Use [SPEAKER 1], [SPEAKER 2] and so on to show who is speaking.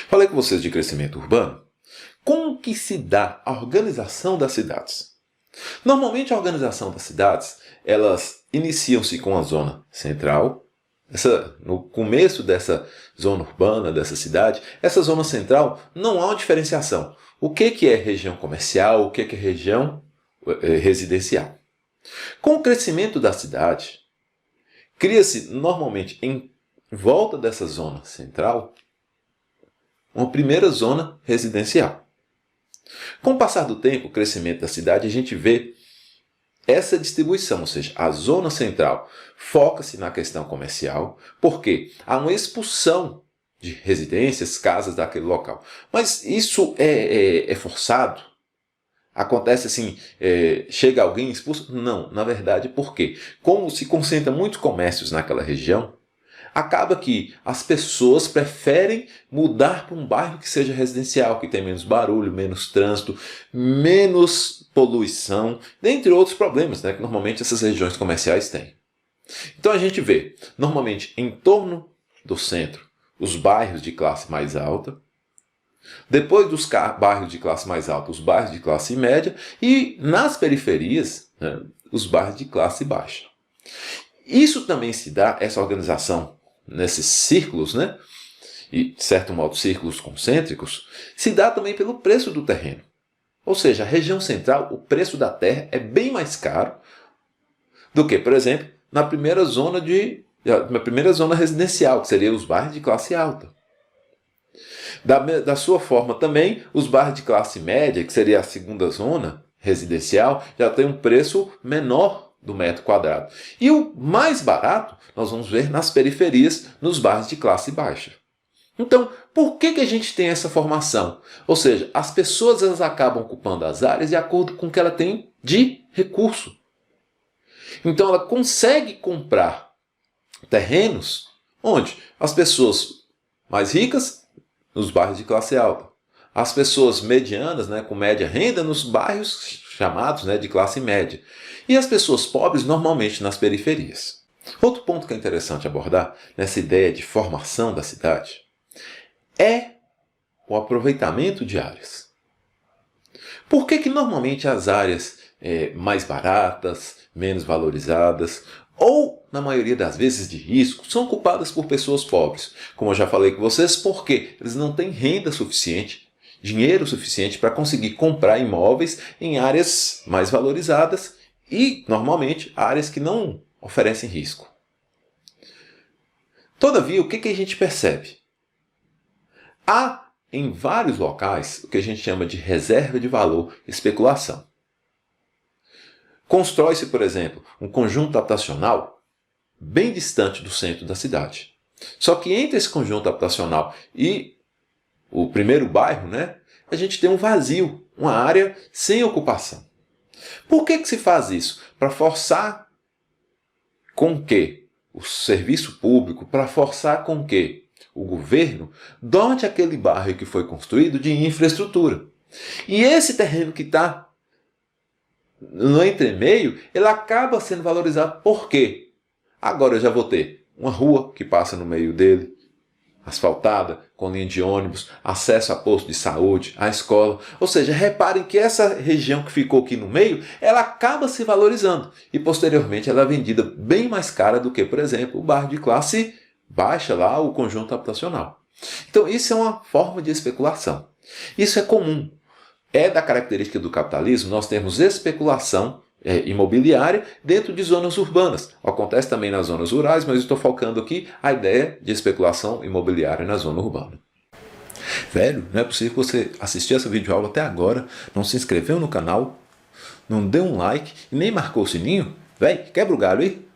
[SPEAKER 1] Falei com vocês de crescimento urbano. Como que se dá a organização das cidades? Normalmente a organização das cidades, elas iniciam-se com a zona central. No começo dessa zona urbana, dessa cidade, essa zona central não há uma diferenciação. O que é região comercial, o que é região residencial. Com o crescimento da cidade, cria-se normalmente em volta dessa zona central uma primeira zona residencial. Com o passar do tempo, o crescimento da cidade, a gente vê essa distribuição, ou seja, a zona central foca-se na questão comercial, porque há uma expulsão de residências, casas daquele local. Mas isso é forçado? Acontece assim, chega alguém expulso? Não, na verdade, por quê? Como se concentra muitos comércios naquela região, acaba que as pessoas preferem mudar para um bairro que seja residencial, que tem menos barulho, menos trânsito, menos poluição, dentre outros problemas, né, que normalmente essas regiões comerciais têm. Então a gente vê, normalmente, em torno do centro, os bairros de classe mais alta, depois dos bairros de classe mais alta, os bairros de classe média, e nas periferias, né, os bairros de classe baixa. Isso também se dá, essa organização, nesses círculos, né? E, de certo modo, círculos concêntricos, se dá também pelo preço do terreno. Ou seja, a região central, o preço da terra é bem mais caro do que, por exemplo, na primeira zona residencial, que seria os bairros de classe alta. Da sua forma também, os bairros de classe média, que seria a segunda zona residencial, já tem um preço menor do metro quadrado. E o mais barato nós vamos ver nas periferias, nos bairros de classe baixa. Então, por que a gente tem essa formação? Ou seja, as pessoas elas acabam ocupando as áreas de acordo com o que ela tem de recurso. Então ela consegue comprar terrenos onde as pessoas mais ricas nos bairros de classe alta, as pessoas medianas, né, com média renda, nos bairros chamados, né, de classe média, e as pessoas pobres normalmente nas periferias. Outro ponto que é interessante abordar nessa ideia de formação da cidade é o aproveitamento de áreas. Por que normalmente as áreas mais baratas, menos valorizadas, ou, na maioria das vezes de risco, são ocupadas por pessoas pobres? Como eu já falei com vocês, porque eles não têm renda suficiente, dinheiro suficiente para conseguir comprar imóveis em áreas mais valorizadas e, normalmente, áreas que não oferecem risco. Todavia, o que a gente percebe? Há, em vários locais, o que a gente chama de reserva de valor, especulação. Constrói-se, por exemplo, um conjunto habitacional bem distante do centro da cidade. Só que entre esse conjunto habitacional e o primeiro bairro, né, a gente tem um vazio, uma área sem ocupação. Por que se faz isso? Para forçar com que o serviço público, para forçar com que o governo dote aquele bairro que foi construído de infraestrutura. E esse terreno que está no entremeio, ele acaba sendo valorizado. Por quê? Agora eu já vou ter uma rua que passa no meio dele, asfaltada, com linha de ônibus, acesso a posto de saúde, a escola. Ou seja, reparem que essa região que ficou aqui no meio, ela acaba se valorizando. E posteriormente ela é vendida bem mais cara do que, por exemplo, o bairro de classe baixa lá, o conjunto habitacional. Então isso é uma forma de especulação. Isso é comum. É da característica do capitalismo nós temos especulação imobiliária dentro de zonas urbanas. Acontece também nas zonas rurais, mas eu estou focando aqui a ideia de especulação imobiliária na zona urbana. Velho, não é possível que você assistiu essa videoaula até agora, não se inscreveu no canal, não deu um like e nem marcou o sininho? Velho, quebra o galho aí!